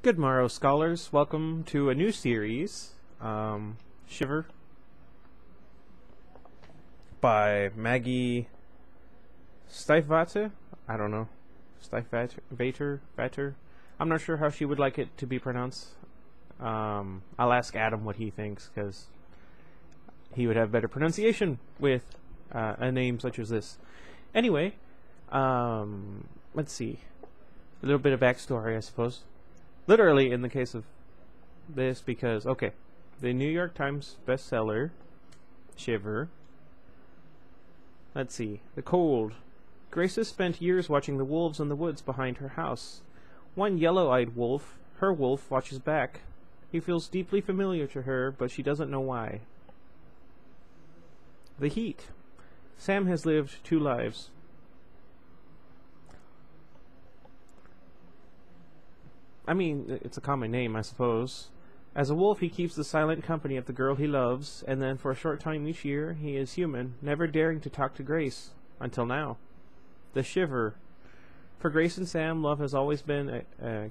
Good morrow, scholars. Welcome to a new series, Shiver, by Maggie Stiefvater. I don't know. Stiefvater. I'm not sure how she would like it to be pronounced. I'll ask Adam what he thinks, because he would have better pronunciation with a name such as this. Anyway, let's see. A little bit of backstory, I suppose. Literally, in the case of this, because, okay, the New York Times bestseller, Shiver. Let's see. The cold. Grace has spent years watching the wolves in the woods behind her house. One yellow-eyed wolf, her wolf, watches back. He feels deeply familiar to her, but she doesn't know why. The heat. Sam has lived 2 lives. I mean, it's a common name, I suppose. As a wolf, he keeps the silent company of the girl he loves, and then for a short time each year, he is human, never daring to talk to Grace. Until now. The Shiver. For Grace and Sam, love has always been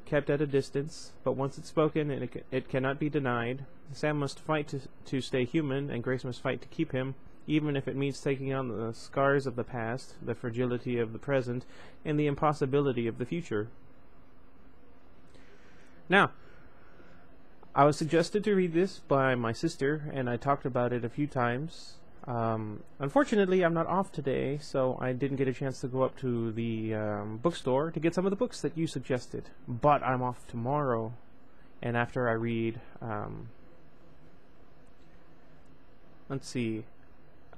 kept at a distance, but once it's spoken, it cannot be denied. Sam must fight to stay human, and Grace must fight to keep him, even if it means taking on the scars of the past, the fragility of the present, and the impossibility of the future. Now, I was suggested to read this by my sister, and I talked about it a few times. Unfortunately, I'm not off today, so I didn't get a chance to go up to the bookstore to get some of the books that you suggested. But I'm off tomorrow, and after I read, let's see,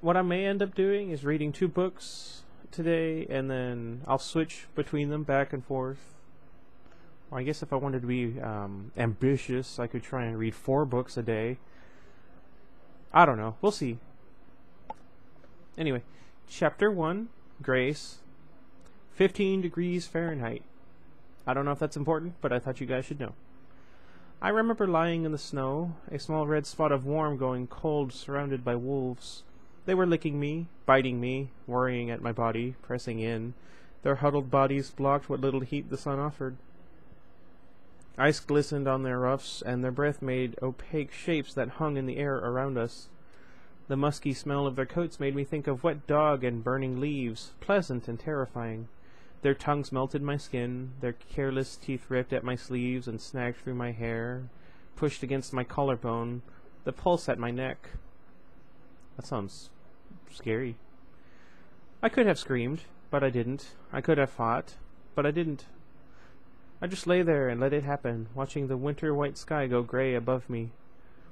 what I may end up doing is reading 2 books today, and then I'll switch between them back and forth. Well, I guess if I wanted to be ambitious, I could try and read 4 books a day. I don't know. We'll see. Anyway, Chapter 1, Grace, 15 degrees Fahrenheit. I don't know if that's important, but I thought you guys should know. I remember lying in the snow, a small red spot of warm going cold, surrounded by wolves. They were licking me, biting me, worrying at my body, pressing in. Their huddled bodies blocked what little heat the sun offered. Ice glistened on their ruffs, and their breath made opaque shapes that hung in the air around us. The musky smell of their coats made me think of wet dog and burning leaves, pleasant and terrifying. Their tongues melted my skin, their careless teeth ripped at my sleeves and snagged through my hair, pushed against my collarbone, the pulse at my neck. That sounds scary. I could have screamed, but I didn't. I could have fought, but I didn't. I just lay there and let it happen, watching the winter-white sky go gray above me.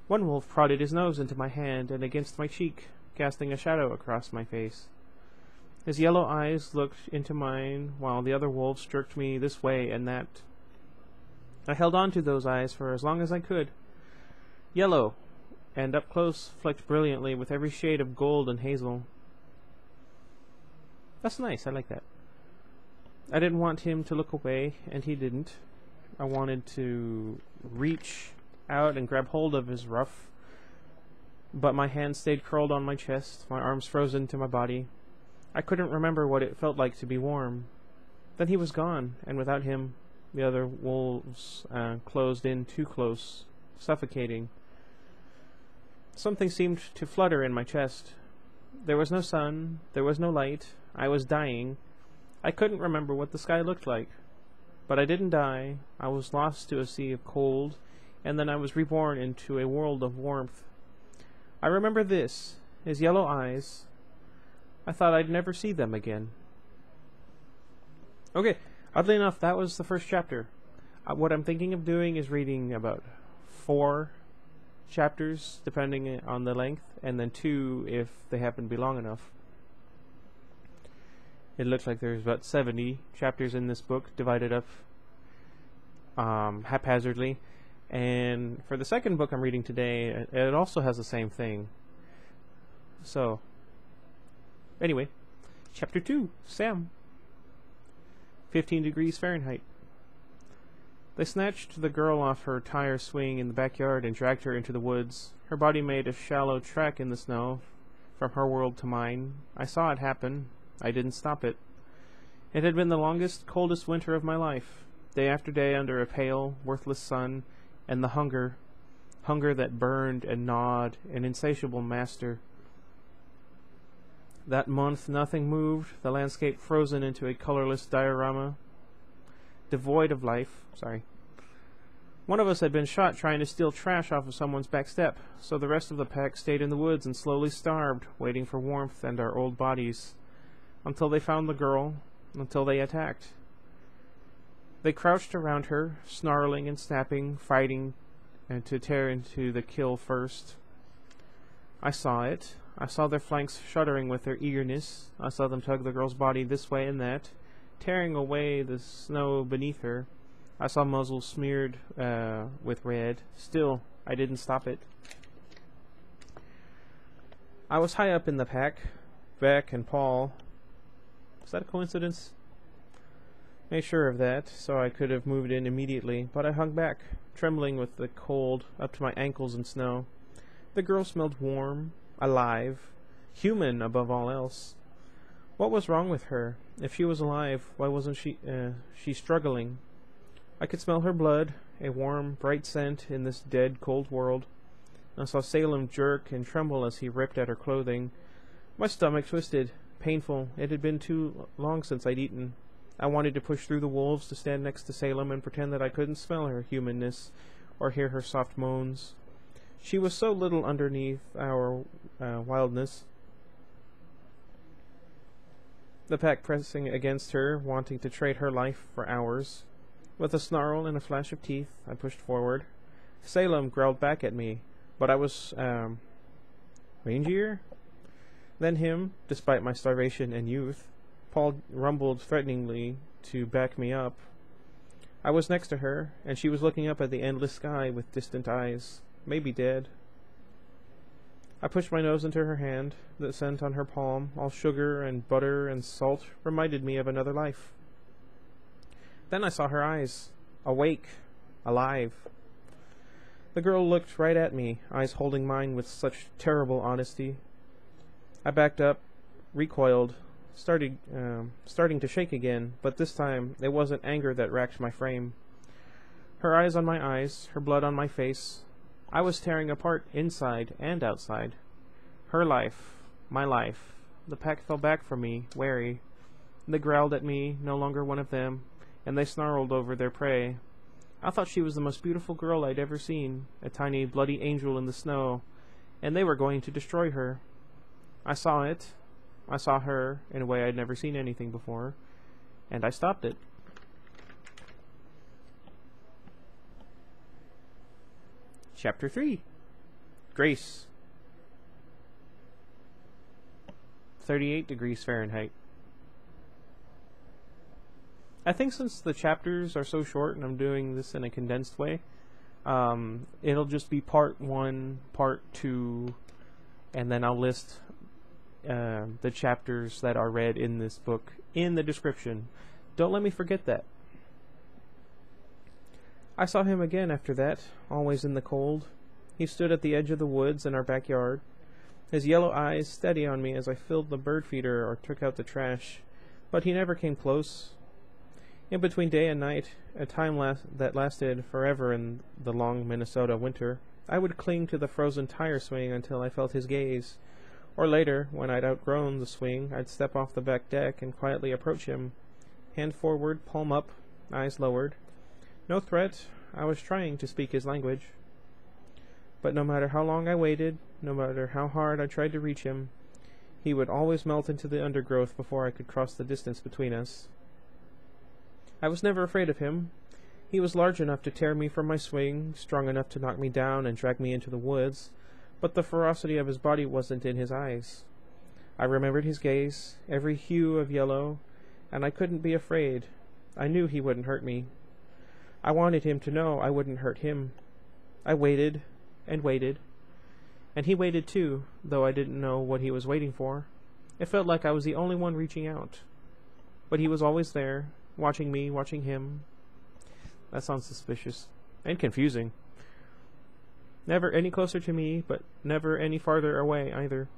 One wolf prodded his nose into my hand and against my cheek, casting a shadow across my face. His yellow eyes looked into mine, while the other wolf stroked me this way and that. I held on to those eyes for as long as I could. Yellow, and up close, flecked brilliantly with every shade of gold and hazel. That's nice, I like that. I didn't want him to look away, and he didn't. I wanted to reach out and grab hold of his ruff, but my hand stayed curled on my chest, my arms frozen to my body. I couldn't remember what it felt like to be warm. Then he was gone, and without him, the other wolves closed in too close, suffocating. Something seemed to flutter in my chest. There was no sun, there was no light. I was dying. I couldn't remember what the sky looked like. But I didn't die. I was lost to a sea of cold, and then I was reborn into a world of warmth. I remember this, his yellow eyes. I thought I'd never see them again. Okay, oddly enough, that was the first chapter. What I'm thinking of doing is reading about 4 chapters, depending on the length, and then 2 if they happen to be long enough. It looks like there's about 70 chapters in this book, divided up haphazardly. And for the second book I'm reading today, it also has the same thing. So, anyway, Chapter 2, Sam. 15 degrees Fahrenheit. They snatched the girl off her tire swing in the backyard and dragged her into the woods. Her body made a shallow track in the snow, from her world to mine. I saw it happen. I didn't stop it. It had been the longest, coldest winter of my life. day after day under a pale, worthless sun, and the hunger that burned and gnawed, an insatiable master. That month nothing moved, the landscape frozen into a colorless diorama, devoid of life. One of us had been shot trying to steal trash off of someone's back step, so the rest of the pack stayed in the woods and slowly starved, waiting for warmth and our old bodies, until they found the girl, until they attacked. They crouched around her, snarling and snapping, fighting, and to tear into the kill first. I saw it. I saw their flanks shuddering with their eagerness. I saw them tug the girl's body this way and that, tearing away the snow beneath her. I saw muzzles smeared with red. Still, I didn't stop it. I was high up in the pack. Beck and Paul. Was that a coincidence? Made sure of that, so I could have moved in immediately, but I hung back, trembling with the cold, up to my ankles in snow. The girl smelled warm, alive, human above all else. What was wrong with her? If she was alive, why wasn't she struggling? I could smell her blood, a warm, bright scent in this dead, cold world. I saw Salem jerk and tremble as he ripped at her clothing. My stomach twisted, painful. It had been too long since I'd eaten. I wanted to push through the wolves to stand next to Salem and pretend that I couldn't smell her humanness or hear her soft moans. She was so little underneath our wildness. The pack pressing against her, wanting to trade her life for ours. With a snarl and a flash of teeth, I pushed forward. Salem growled back at me, but I was, rangier than him, despite my starvation and youth. Paul rumbled threateningly to back me up. I was next to her, and she was looking up at the endless sky with distant eyes, maybe dead. I pushed my nose into her hand. The scent on her palm, all sugar and butter and salt, reminded me of another life. Then I saw her eyes, awake, alive. The girl looked right at me, eyes holding mine with such terrible honesty. I backed up, recoiled, starting to shake again, but this time it wasn't anger that racked my frame. Her eyes on my eyes, her blood on my face. I was tearing apart inside and outside. Her life, my life. The pack fell back from me, wary. They growled at me, no longer one of them, and they snarled over their prey. I thought she was the most beautiful girl I'd ever seen, a tiny bloody angel in the snow, and they were going to destroy her. I saw it. I saw her in a way I'd never seen anything before, and I stopped it. Chapter 3. Grace. 38 degrees Fahrenheit. I think since the chapters are so short and I'm doing this in a condensed way, it'll just be part 1, part 2, and then I'll list the chapters that are read in this book in the description. Don't let me forget that. I saw him again after that, always in the cold. He stood at the edge of the woods in our backyard, his yellow eyes steady on me as I filled the bird feeder or took out the trash, but he never came close. In between day and night, a time that lasted forever in the long Minnesota winter, I would cling to the frozen tire swing until I felt his gaze. Or later, when I'd outgrown the swing, I'd step off the back deck and quietly approach him. Hand forward, palm up, eyes lowered. No threat, I was trying to speak his language. But no matter how long I waited, no matter how hard I tried to reach him, he would always melt into the undergrowth before I could cross the distance between us. I was never afraid of him. He was large enough to tear me from my swing, strong enough to knock me down and drag me into the woods, but the ferocity of his body wasn't in his eyes. I remembered his gaze, every hue of yellow, and I couldn't be afraid. I knew he wouldn't hurt me. I wanted him to know I wouldn't hurt him. I waited and waited, and he waited too, though I didn't know what he was waiting for. It felt like I was the only one reaching out. But he was always there, watching me, watching him. That sounds suspicious and confusing. Never any closer to me, but never any farther away either.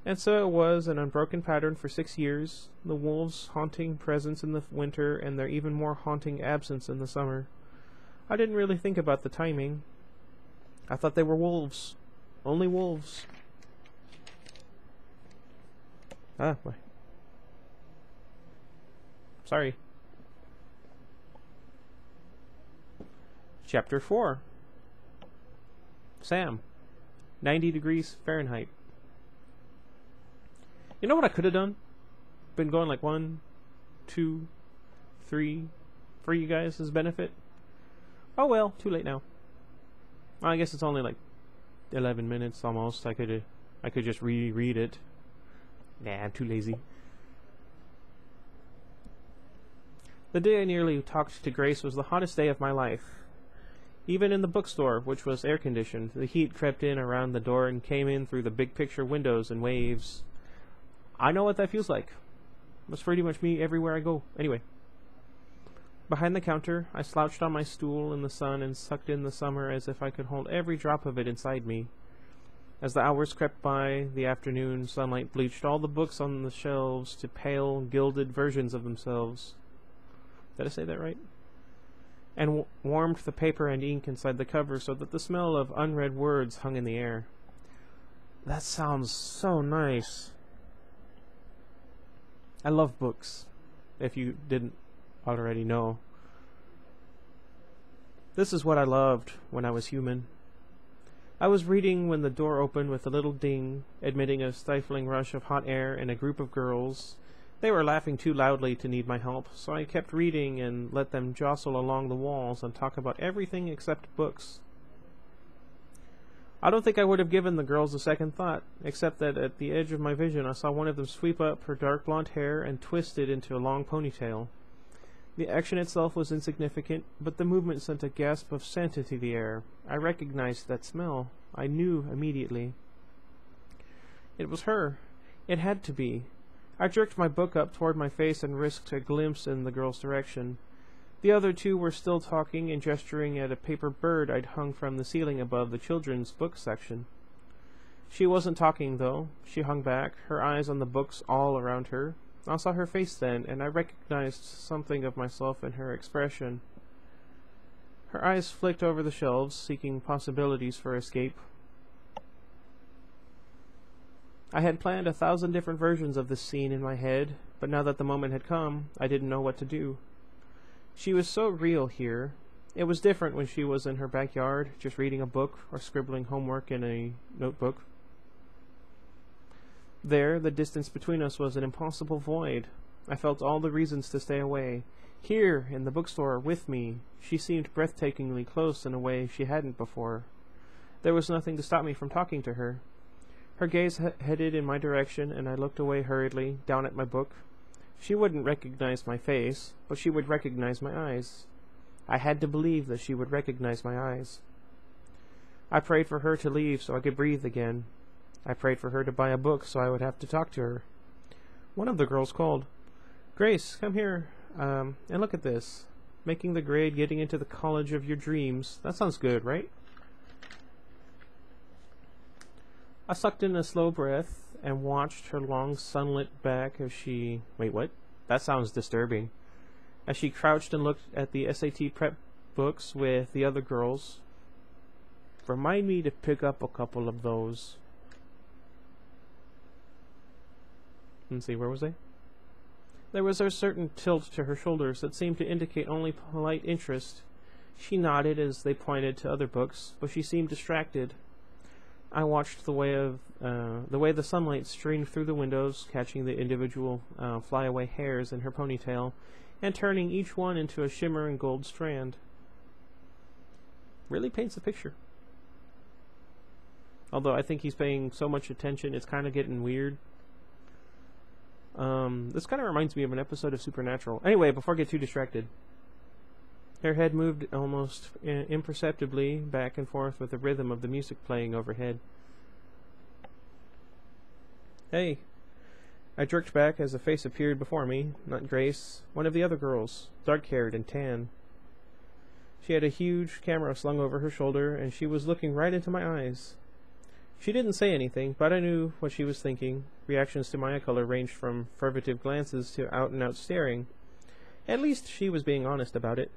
And so it was an unbroken pattern for 6 years, the wolves' haunting presence in the winter and their even more haunting absence in the summer. I didn't really think about the timing. I thought they were wolves. Only wolves. Ah, boy. Sorry. Chapter 4. Sam. 90 degrees Fahrenheit. You know what I could have done? Been going like 1, 2, 3 for you guys' benefit. Oh well, too late now. Well, I guess it's only like 11 minutes almost. I could just reread it. Nah, I'm too lazy. The day I nearly talked to Grace was the hottest day of my life. Even in the bookstore, which was air-conditioned, the heat crept in around the door and came in through the big-picture windows in waves. I know what that feels like. That's pretty much me everywhere I go. Anyway. Behind the counter, I slouched on my stool in the sun and sucked in the summer as if I could hold every drop of it inside me. As the hours crept by, the afternoon sunlight bleached all the books on the shelves to pale, gilded versions of themselves. Did I say that right? And warmed the paper and ink inside the cover so that the smell of unread words hung in the air. That sounds so nice. I love books, if you didn't already know. This is what I loved when I was human. I was reading when the door opened with a little ding, admitting a stifling rush of hot air and a group of girls. They were laughing too loudly to need my help, so I kept reading and let them jostle along the walls and talk about everything except books. I don't think I would have given the girls a second thought, except that at the edge of my vision I saw one of them sweep up her dark blonde hair and twist it into a long ponytail. The action itself was insignificant, but the movement sent a gasp of scent into the air. I recognized that smell. I knew immediately. It was her. It had to be. I jerked my book up toward my face and risked a glimpse in the girl's direction. The other two were still talking and gesturing at a paper bird I'd hung from the ceiling above the children's book section. She wasn't talking, though. She hung back, her eyes on the books all around her. I saw her face then, and I recognized something of myself in her expression. Her eyes flicked over the shelves, seeking possibilities for escape. I had planned 1,000 different versions of this scene in my head, but now that the moment had come, I didn't know what to do. She was so real here. It was different when she was in her backyard, just reading a book or scribbling homework in a notebook. There, the distance between us was an impossible void. I felt all the reasons to stay away. Here, in the bookstore, with me, she seemed breathtakingly close in a way she hadn't before. There was nothing to stop me from talking to her. Her gaze headed in my direction, and I looked away hurriedly, down at my book. She wouldn't recognize my face, but she would recognize my eyes. I had to believe that she would recognize my eyes. I prayed for her to leave so I could breathe again. I prayed for her to buy a book so I would have to talk to her. One of the girls called, "Grace, come here, and look at this. Making the grade, getting into the college of your dreams. That sounds good, right?" I sucked in a slow breath and watched her long sunlit back as she... Wait, what? That sounds disturbing. As she crouched and looked at the SAT prep books with the other girls. Remind me to pick up a couple of those. Let's see, where was I? There was a certain tilt to her shoulders that seemed to indicate only polite interest. She nodded as they pointed to other books, but she seemed distracted. I watched the way the sunlight streamed through the windows, catching the individual flyaway hairs in her ponytail, and turning each one into a shimmering gold strand. Really paints a picture. Although I think he's paying so much attention, it's kind of getting weird. This kind of reminds me of an episode of Supernatural. Anyway, before I get too distracted. Her head moved almost imperceptibly back and forth with the rhythm of the music playing overhead. "Hey." I jerked back as a face appeared before me. Not Grace, one of the other girls, dark-haired and tan. She had a huge camera slung over her shoulder, and she was looking right into my eyes. She didn't say anything, but I knew what she was thinking. Reactions to my eye color ranged from furtive glances to out-and-out staring. At least she was being honest about it.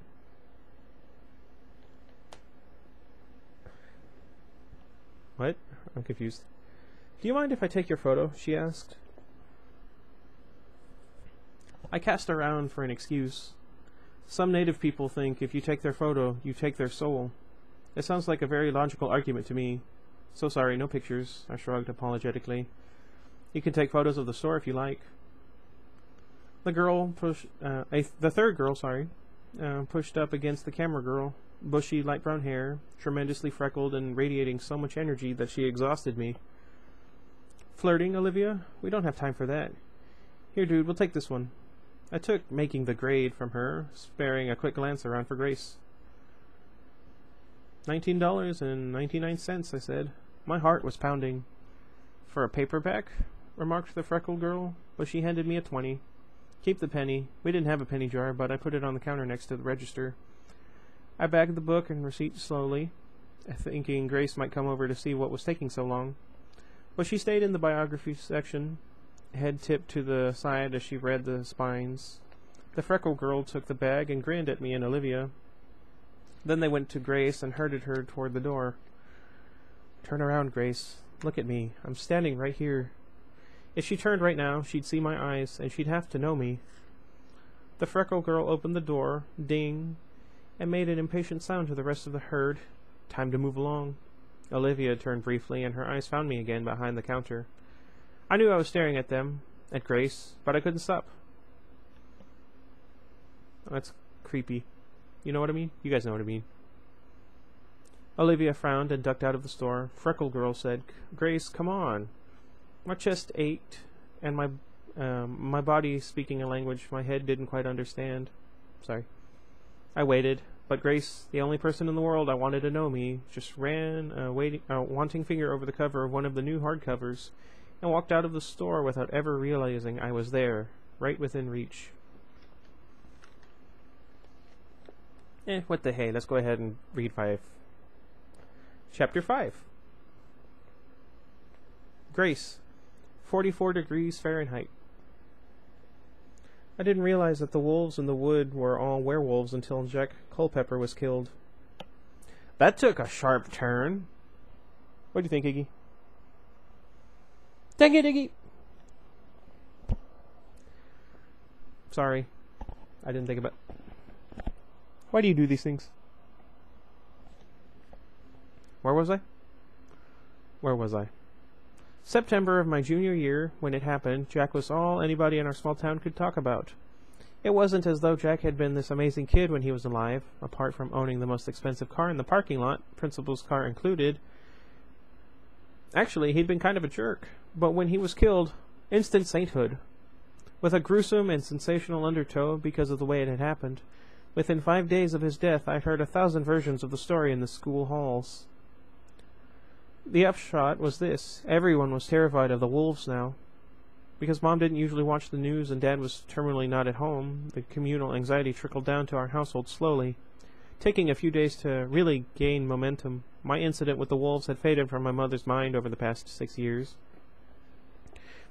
What? I'm confused. Do you mind if I take your photo? She asked. I cast around for an excuse. Some native people think if you take their photo, you take their soul. It sounds like a very logical argument to me. So sorry, no pictures, I shrugged apologetically. You can take photos of the store if you like. The third girl, pushed up against the camera girl. Bushy, light brown hair, tremendously freckled and radiating so much energy that she exhausted me. Flirting, Olivia? We don't have time for that. Here, dude, we'll take this one. I took making the grade from her, sparing a quick glance around for Grace. $19.99, I said. My heart was pounding. For a paperback? Remarked the freckled girl, but she handed me a 20. Keep the penny. We didn't have a penny jar, but I put it on the counter next to the register. I bagged the book and receipt slowly, thinking Grace might come over to see what was taking so long. But she stayed in the biography section, head tipped to the side as she read the spines. The freckled girl took the bag and grinned at me and Olivia. Then they went to Grace and herded her toward the door. Turn around, Grace. Look at me. I'm standing right here. If she turned right now, she'd see my eyes, and she'd have to know me. The freckled girl opened the door, ding, and made an impatient sound to the rest of the herd. Time to move along. Olivia turned briefly, and her eyes found me again behind the counter. I knew I was staring at them, at Grace, but I couldn't stop. That's creepy. You know what I mean? You guys know what I mean. Olivia frowned and ducked out of the store. Freckled girl said, Grace, come on. My chest ached, and my body speaking a language my head didn't quite understand. Sorry. I waited, but Grace, the only person in the world I wanted to know me, just ran a wanting finger over the cover of one of the new hardcovers and walked out of the store without ever realizing I was there, right within reach. What the hey, let's go ahead and read 5. Chapter 5. Grace, 44 degrees Fahrenheit. I didn't realize that the wolves in the wood were all werewolves until Jack Culpepper was killed. That took a sharp turn. What do you think, Iggy? Dang it, Iggy! Sorry. I didn't think about... Why do you do these things? Where was I? September of my junior year, when it happened, Jack was all anybody in our small town could talk about. It wasn't as though Jack had been this amazing kid when he was alive, apart from owning the most expensive car in the parking lot, principal's car included. Actually, he'd been kind of a jerk, but when he was killed, instant sainthood. With a gruesome and sensational undertow because of the way it had happened. Within 5 days of his death, I'd heard 1,000 versions of the story in the school halls. The upshot was this. Everyone was terrified of the wolves now. Because Mom didn't usually watch the news and Dad was terminally not at home, the communal anxiety trickled down to our household slowly. Taking a few days to really gain momentum, my incident with the wolves had faded from my mother's mind over the past 6 years.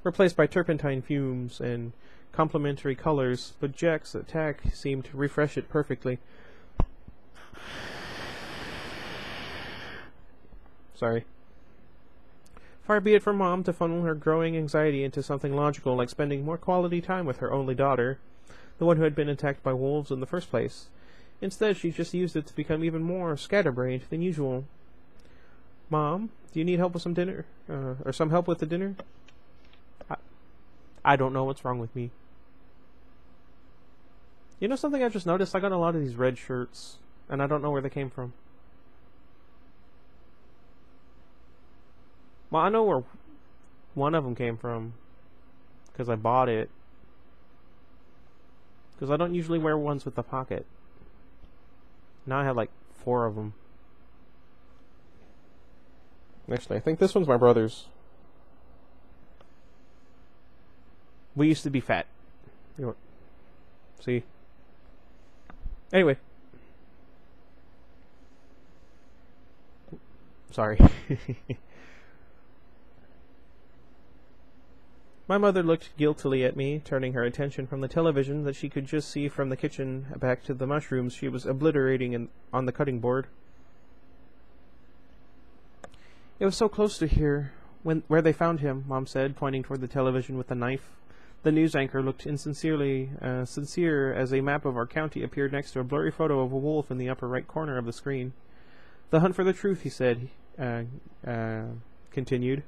Replaced by turpentine fumes and complementary colors, but Jack's attack seemed to refresh it perfectly. Sorry. Far be it from Mom to funnel her growing anxiety into something logical like spending more quality time with her only daughter, the one who had been attacked by wolves in the first place. Instead, she just used it to become even more scatterbrained than usual. Mom, do you need help with some dinner? Or some help with the dinner? I don't know what's wrong with me. You know something I just noticed? I got a lot of these red shirts, and I don't know where they came from. Well, I know where one of them came from, because I bought it. Because I don't usually wear ones with a pocket. Now I have like 4 of them. Actually, I think this one's my brother's. We used to be fat. See? Anyway. Sorry. My mother looked guiltily at me, turning her attention from the television that she could just see from the kitchen back to the mushrooms she was obliterating on the cutting board. It was so close to here, where they found him, Mom said, pointing toward the television with a knife. The news anchor looked insincerely sincere as a map of our county appeared next to a blurry photo of a wolf in the upper right corner of the screen. The hunt for the truth, he said, continued.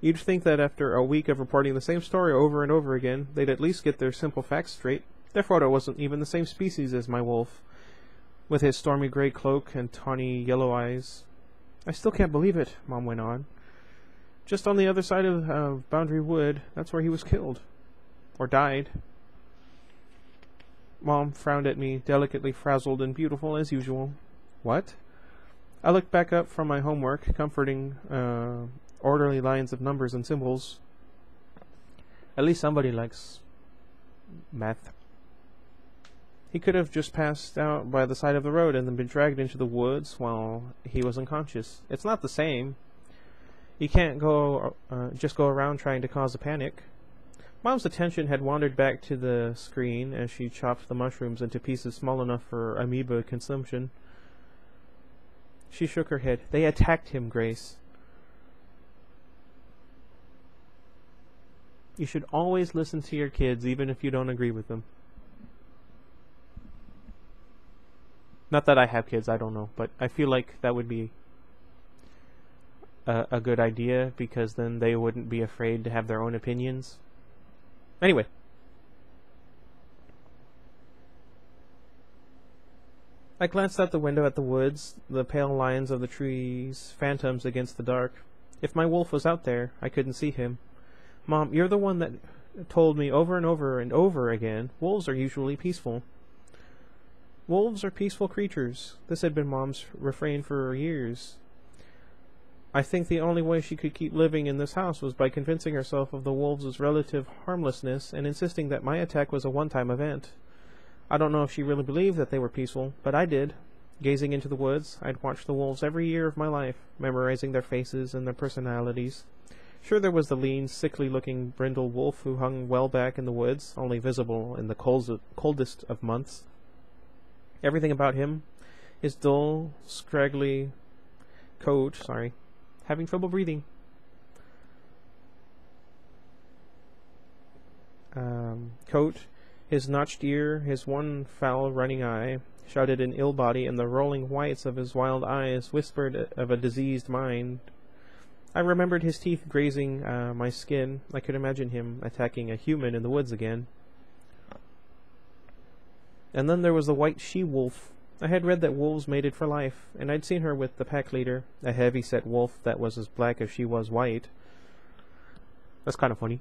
You'd think that after a week of reporting the same story over and over again, they'd at least get their simple facts straight. Their photo wasn't even the same species as my wolf, with his stormy gray cloak and tawny yellow eyes. I still can't believe it, Mom went on. Just on the other side of Boundary Wood, that's where he was killed. Or died. Mom frowned at me, delicately frazzled and beautiful as usual. What? I looked back up from my homework, comforting orderly lines of numbers and symbols. At least somebody likes math. He could have just passed out by the side of the road and then been dragged into the woods while he was unconscious. It's not the same. You can't just go around trying to cause a panic. Mom's attention had wandered back to the screen as she chopped the mushrooms into pieces small enough for amoeba consumption. She shook her head. They attacked him, Grace. You should always listen to your kids, even if you don't agree with them. Not that I have kids, I don't know, but I feel like that would be a good idea, because then they wouldn't be afraid to have their own opinions. Anyway. I glanced out the window at the woods, the pale lines of the trees, phantoms against the dark. If my wolf was out there, I couldn't see him. Mom, you're the one that told me over and over and over again, wolves are usually peaceful. Wolves are peaceful creatures. This had been Mom's refrain for years. I think the only way she could keep living in this house was by convincing herself of the wolves' relative harmlessness and insisting that my attack was a one-time event. I don't know if she really believed that they were peaceful, but I did. Gazing into the woods, I'd watched the wolves every year of my life, memorizing their faces and their personalities. Sure, there was the lean, sickly-looking brindle wolf who hung well back in the woods, only visible in the coldest of months. Everything about him, his dull, scraggly coat, having trouble breathing. Coat, his notched ear, his one foul running eye, shrouded in ill body, and the rolling whites of his wild eyes whispered of a diseased mind. I remembered his teeth grazing my skin. I could imagine him attacking a human in the woods again. And then there was the white she-wolf. I had read that wolves mated for life, and I'd seen her with the pack leader, a heavy-set wolf that was as black as she was white. That's kind of funny.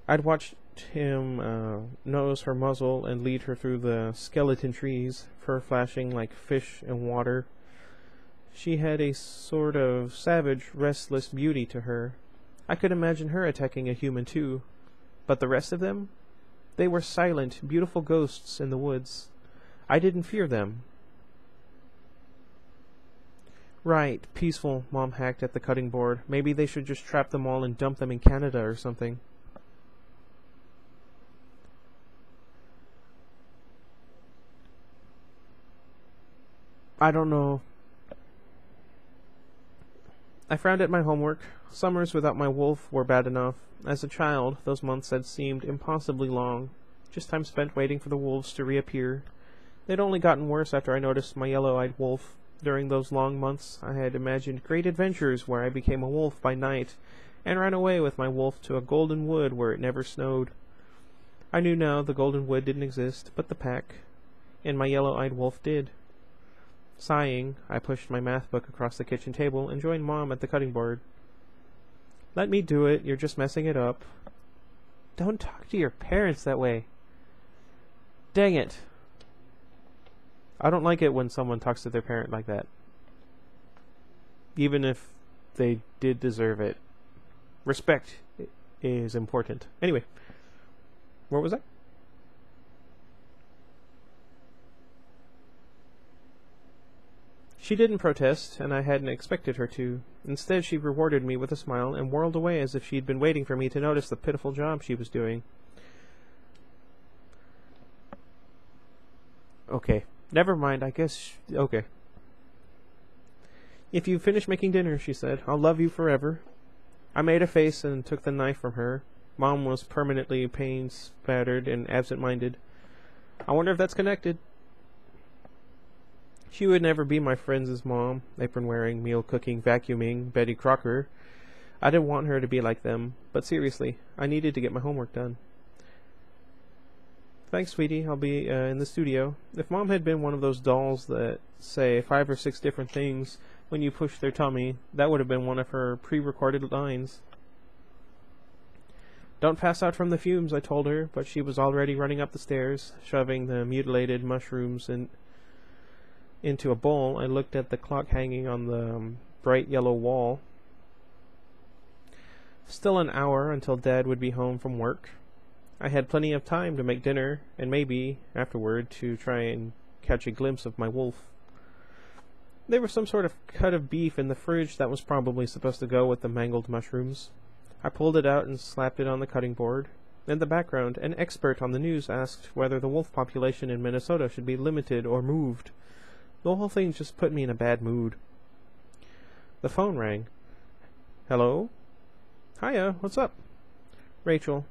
I'd watched him nose her muzzle and lead her through the skeleton trees, fur flashing like fish in water. She had a sort of savage, restless beauty to her. I could imagine her attacking a human too. But the rest of them? They were silent, beautiful ghosts in the woods. I didn't fear them. Right, peaceful, Mom hacked at the cutting board. Maybe they should just trap them all and dump them in Canada or something. I don't know. I frowned at my homework. Summers without my wolf were bad enough. As a child, those months had seemed impossibly long. Just time spent waiting for the wolves to reappear. They'd only gotten worse after I noticed my yellow-eyed wolf. During those long months, I had imagined great adventures where I became a wolf by night, and ran away with my wolf to a golden wood where it never snowed. I knew now the golden wood didn't exist, but the pack, and my yellow-eyed wolf did. Sighing, I pushed my math book across the kitchen table and joined Mom at the cutting board. Let me do it, you're just messing it up. Don't talk to your parents that way. Dang it. I don't like it when someone talks to their parent like that. Even if they did deserve it. Respect is important. Anyway, where was I? She didn't protest, and I hadn't expected her to. Instead, she rewarded me with a smile and whirled away as if she'd been waiting for me to notice the pitiful job she was doing. Okay. Never mind, I guess... Okay. If you finish making dinner, she said, I'll love you forever. I made a face and took the knife from her. Mom was permanently pain-spattered and absent-minded. I wonder if that's connected. She would never be my friend's mom, apron-wearing, meal-cooking, vacuuming, Betty Crocker. I didn't want her to be like them, but seriously, I needed to get my homework done. Thanks, sweetie. I'll be in the studio. If Mom had been one of those dolls that say 5 or 6 different things when you push their tummy, that would have been one of her pre-recorded lines. Don't pass out from the fumes, I told her, but she was already running up the stairs, shoving the mutilated mushrooms into a bowl. I looked at the clock hanging on the bright yellow wall. Still an hour until Dad would be home from work. I had plenty of time to make dinner, and maybe, afterward, to try and catch a glimpse of my wolf. There was some sort of cut of beef in the fridge that was probably supposed to go with the mangled mushrooms. I pulled it out and slapped it on the cutting board. In the background, an expert on the news asked whether the wolf population in Minnesota should be limited or moved. The whole thing just put me in a bad mood. The phone rang. Hello? Hiya, what's up? Rachel.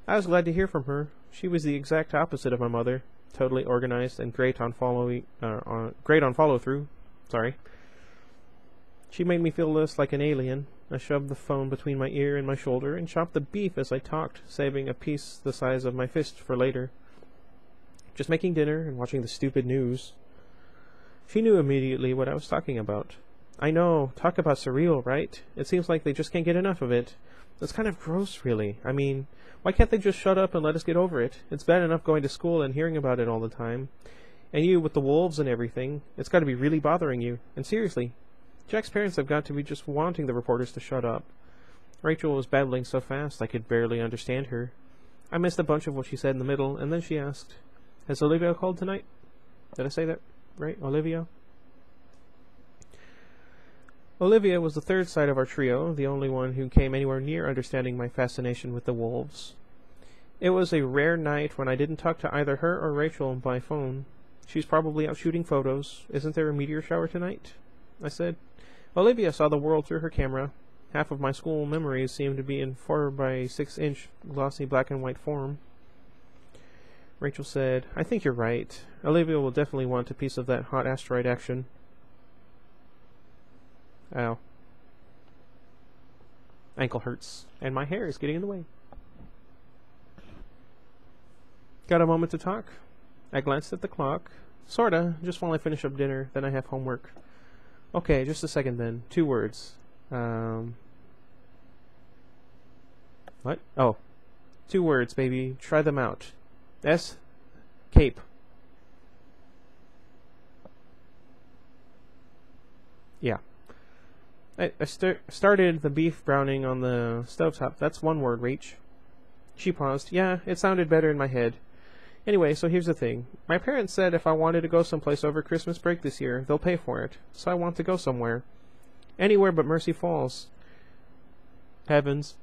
I was glad to hear from her. She was the exact opposite of my mother, totally organized and great on follow-through. Sorry. She made me feel less like an alien. I shoved the phone between my ear and my shoulder and chopped the beef as I talked, saving a piece the size of my fist for later. Just making dinner and watching the stupid news. She knew immediately what I was talking about. I know, talk about surreal, right? It seems like they just can't get enough of it. It's kind of gross, really. I mean, why can't they just shut up and let us get over it? It's bad enough going to school and hearing about it all the time. And you with the wolves and everything, it's got to be really bothering you. And seriously, Jack's parents have got to be just wanting the reporters to shut up. Rachel was babbling so fast I could barely understand her. I missed a bunch of what she said in the middle, and then she asked, Has Olivia called tonight? Did I say that right? Olivia? Olivia was the third side of our trio, the only one who came anywhere near understanding my fascination with the wolves. It was a rare night when I didn't talk to either her or Rachel by phone. She's probably out shooting photos. Isn't there a meteor shower tonight? I said. Olivia saw the world through her camera. Half of my school memories seemed to be in 4 by 6 inch glossy black and white form. Rachel said, I think you're right. Olivia will definitely want a piece of that hot asteroid action. Ow. Ankle hurts, and my hair is getting in the way. Got a moment to talk? I glanced at the clock. Sorta, just while I finish up dinner, then I have homework. Okay, just a second then. 2 words. What? Oh. 2 words, baby. Try them out. Cape. Yeah. I started the beef browning on the stovetop. That's 1 word, Rach. She paused. Yeah, it sounded better in my head. Anyway, so here's the thing. My parents said if I wanted to go someplace over Christmas break this year, they'll pay for it. So I want to go somewhere. Anywhere but Mercy Falls. Heavens.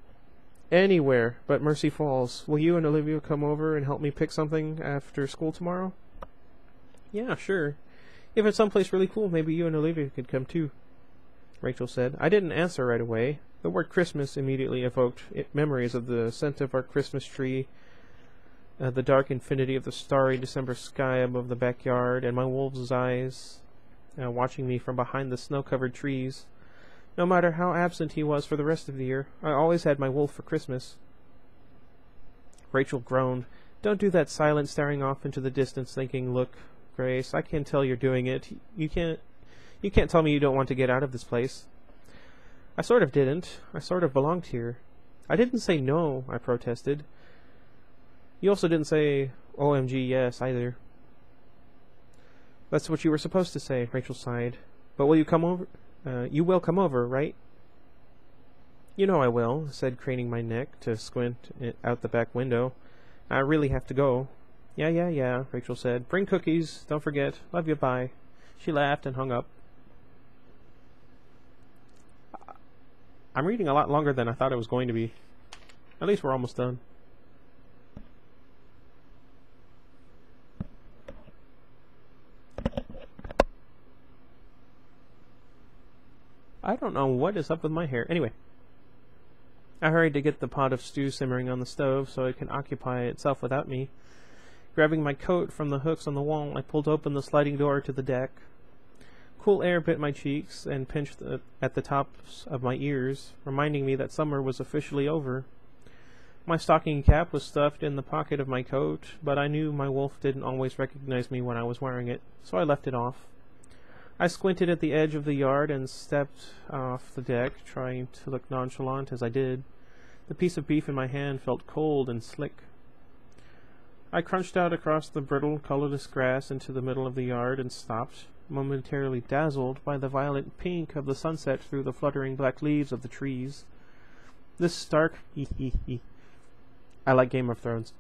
Anywhere but Mercy Falls. Will you and Olivia come over and help me pick something after school tomorrow? Yeah, sure. If it's someplace really cool, maybe you and Olivia could come too. Rachel said. I didn't answer right away. The word Christmas immediately evoked memories of the scent of our Christmas tree, the dark infinity of the starry December sky above the backyard, and my wolf's eyes watching me from behind the snow-covered trees. No matter how absent he was for the rest of the year, I always had my wolf for Christmas. Rachel groaned. Don't do that silent staring off into the distance thinking, look, Grace, I can tell you're doing it. You can't tell me you don't want to get out of this place. I sort of didn't. I sort of belonged here. I didn't say no, I protested. You also didn't say, OMG, yes, either. That's what you were supposed to say, Rachel sighed. But will you come over? You will come over, right? You know I will, I said, craning my neck to squint out the back window. I really have to go. Yeah, Rachel said. Bring cookies, don't forget. Love you, bye. She laughed and hung up. I'm reading a lot longer than I thought it was going to be. At least we're almost done. I don't know what is up with my hair. Anyway, I hurried to get the pot of stew simmering on the stove so it can occupy itself without me. Grabbing my coat from the hooks on the wall, I pulled open the sliding door to the deck. Cool air bit my cheeks and pinched at the tops of my ears, reminding me that summer was officially over. My stocking cap was stuffed in the pocket of my coat, but I knew my wolf didn't always recognize me when I was wearing it, so I left it off. I squinted at the edge of the yard and stepped off the deck, trying to look nonchalant as I did. The piece of beef in my hand felt cold and slick. I crunched out across the brittle, colorless grass into the middle of the yard and stopped, momentarily dazzled by the violet pink of the sunset through the fluttering black leaves of the trees. This stark I like Game of Thrones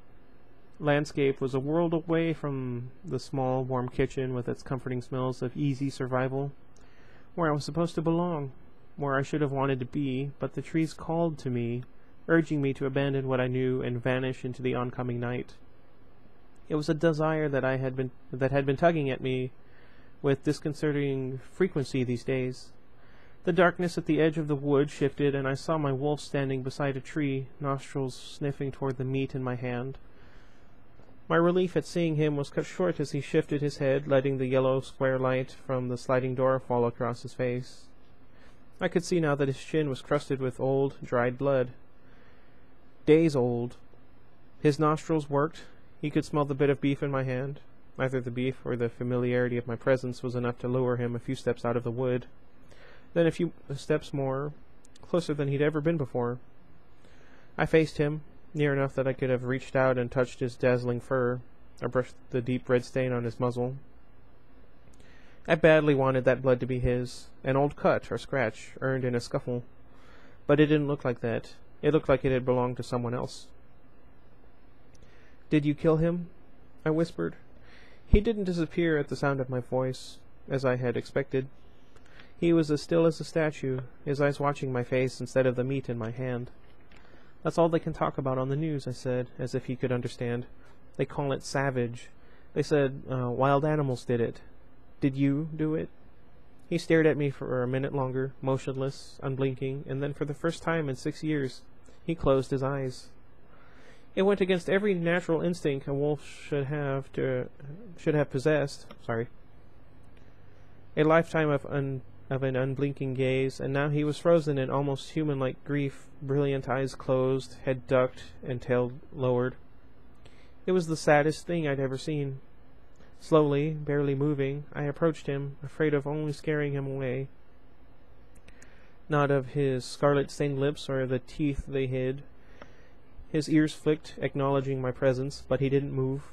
landscape was a world away from the small, warm kitchen with its comforting smells of easy survival, where I was supposed to belong, where I should have wanted to be, but the trees called to me, urging me to abandon what I knew and vanish into the oncoming night. It was a desire that had been tugging at me with disconcerting frequency these days. The darkness at the edge of the wood shifted, and I saw my wolf standing beside a tree, nostrils sniffing toward the meat in my hand. My relief at seeing him was cut short as he shifted his head, letting the yellow square light from the sliding door fall across his face. I could see now that his chin was crusted with old, dried blood. Days old. His nostrils worked. He could smell the bit of beef in my hand. Either the beef or the familiarity of my presence was enough to lure him a few steps out of the wood. Then a few steps more, closer than he'd ever been before. I faced him, near enough that I could have reached out and touched his dazzling fur. I brushed the deep red stain on his muzzle. I badly wanted that blood to be his, an old cut or scratch earned in a scuffle. But it didn't look like that. It looked like it had belonged to someone else. "Did you kill him?" I whispered. He didn't disappear at the sound of my voice, as I had expected. He was as still as a statue, his eyes watching my face instead of the meat in my hand. "That's all they can talk about on the news," I said, as if he could understand. "They call it savage. They said wild animals did it. Did you do it?" He stared at me for a minute longer, motionless, unblinking, and then for the first time in 6 years, he closed his eyes. It went against every natural instinct a wolf should have possessed. A lifetime of an unblinking gaze, and now he was frozen in almost human-like grief, brilliant eyes closed, head ducked, and tail lowered. It was the saddest thing I'd ever seen. Slowly, barely moving, I approached him, afraid of only scaring him away. Not of his scarlet-stained lips or the teeth they hid. His ears flicked, acknowledging my presence, but he didn't move.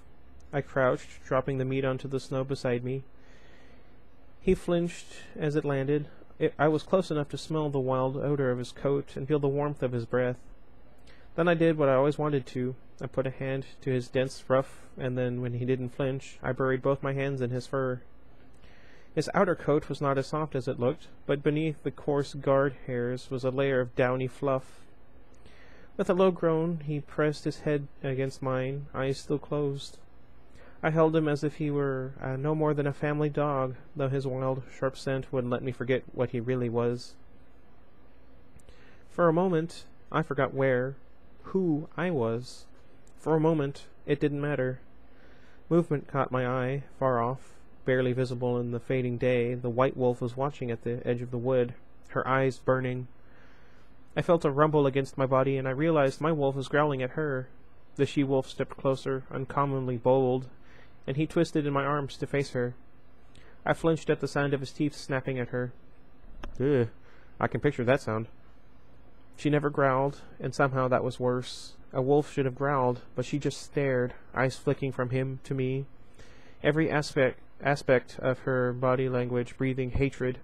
I crouched, dropping the meat onto the snow beside me. He flinched as it landed. I was close enough to smell the wild odor of his coat and feel the warmth of his breath. Then I did what I always wanted to. I put a hand to his dense ruff, and then, when he didn't flinch, I buried both my hands in his fur. His outer coat was not as soft as it looked, but beneath the coarse guard hairs was a layer of downy fluff. With a low groan, he pressed his head against mine, eyes still closed. I held him as if he were no more than a family dog, though his wild, sharp scent wouldn't let me forget what he really was. For a moment, I forgot who I was. For a moment, it didn't matter. Movement caught my eye, far off, barely visible in the fading day. The white wolf was watching at the edge of the wood, her eyes burning. I felt a rumble against my body, and I realized my wolf was growling at her. The she-wolf stepped closer, uncommonly bold, and he twisted in my arms to face her. I flinched at the sound of his teeth snapping at her. Ugh, I can picture that sound. She never growled, and somehow that was worse. A wolf should have growled, but she just stared, eyes flicking from him to me, every aspect of her body language breathing hatred.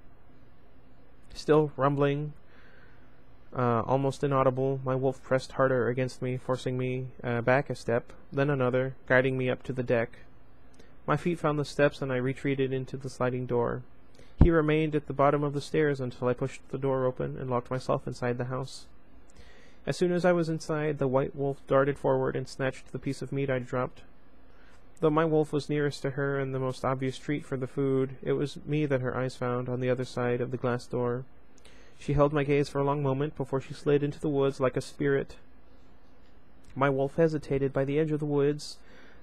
Still rumbling, almost inaudible, my wolf pressed harder against me, forcing me back a step, then another, guiding me up to the deck. My feet found the steps, and I retreated into the sliding door. He remained at the bottom of the stairs until I pushed the door open and locked myself inside the house. As soon as I was inside, the white wolf darted forward and snatched the piece of meat I'd dropped. Though my wolf was nearest to her and the most obvious treat for the food, it was me that her eyes found on the other side of the glass door. She held my gaze for a long moment before she slid into the woods like a spirit. My wolf hesitated by the edge of the woods,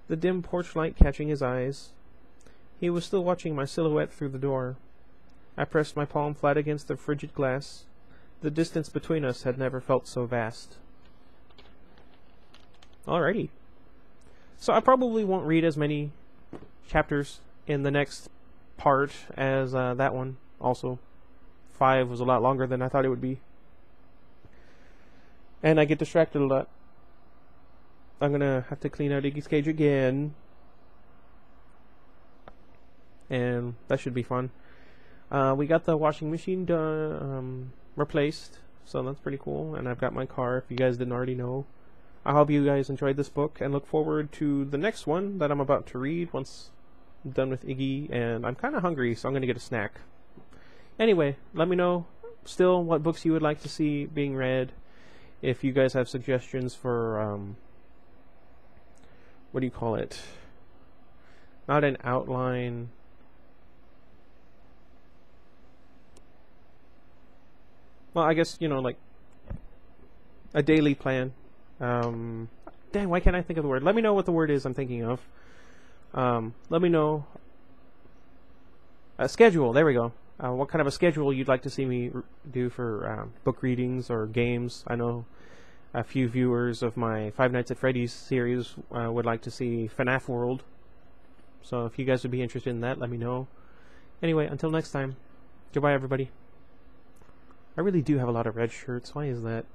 the dim porch light catching his eyes. He was still watching my silhouette through the door. I pressed my palm flat against the frigid glass. The distance between us had never felt so vast. Alrighty. So I probably won't read as many chapters in the next part as that one. Also, 5 was a lot longer than I thought it would be. And I get distracted a lot. I'm gonna have to clean out Iggy's cage again. And that should be fun. We got the washing machine done, replaced, so that's pretty cool. And I've got my car, if you guys didn't already know. I hope you guys enjoyed this book and look forward to the next one that I'm about to read once I'm done with Iggy. And I'm kind of hungry, so I'm going to get a snack. Anyway, let me know still what books you would like to see being read. If you guys have suggestions for, what do you call it? Not an outline. Well, I guess, you know, like a daily plan. Dang, why can't I think of the word? Let me know what the word is I'm thinking of. Let me know. A schedule, there we go. What kind of a schedule you'd like to see me do for book readings or games. I know a few viewers of my Five Nights at Freddy's series would like to see FNAF World. So if you guys would be interested in that, let me know. Anyway, until next time, goodbye everybody. I really do have a lot of red shirts. Why is that?